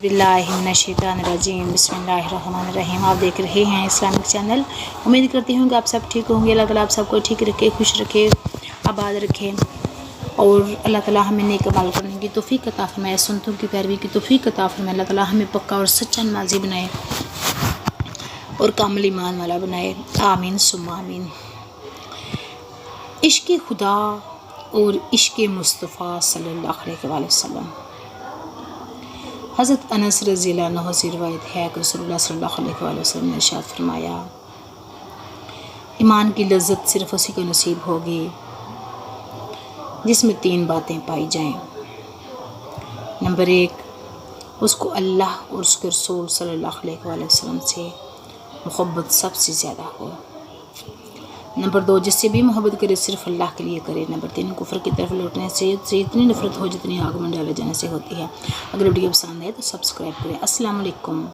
बिस्मिल्लाहिर्रहमानिर्रहीम बिस्मिल्लाहिर्रहमानिर्रहीम। आप देख रहे हैं इस्लामिक चैनल। उम्मीद करती हूँ कि आप सब ठीक होंगे। अल्लाह ताला आप सबको ठीक रखे, खुश रखे, आबाद रखे और अल्लाह ताला हमें नेक अमल करने की तौफीक अता फरमाए, सुन्नतों की पैरवी की तौफीक अता फरमाए। अल्लाह ताला हमें पक्का और सच्चा नमाजी बनाए और कामिल ईमान वाला बनाए। आमीन सुम्मा आमीन। इश्क़ खुदा और इश्क़ मुस्तफ़ा सल्लल्लाहु अलैहि वसल्लम। हज़रत अनस रज़ियल्लाहु अन्हु से रिवायत है कि रसूलुल्लाह सल्लल्लाहु अलैहि वसल्लम ने इरशाद फरमाया, ईमान की लज्जत सिर्फ़ उसी को नसीब होगी जिसमें 3 बातें पाई जाएं। नंबर 1, उसको अल्लाह और उसके रसूल सल्लल्लाहु अलैहि वसल्लम से मोहब्बत सबसे ज़्यादा हो। नंबर 2, जिससे भी मोहब्बत करे सिर्फ़ अल्लाह के लिए करे। नंबर 3, कुफ्र की तरफ लौटने से इतनी नफ़रत हो जितनी आग में डाले जाने से होती है। अगर वीडियो पसंद है तो सब्सक्राइब करें। अस्सलाम वालेकुम।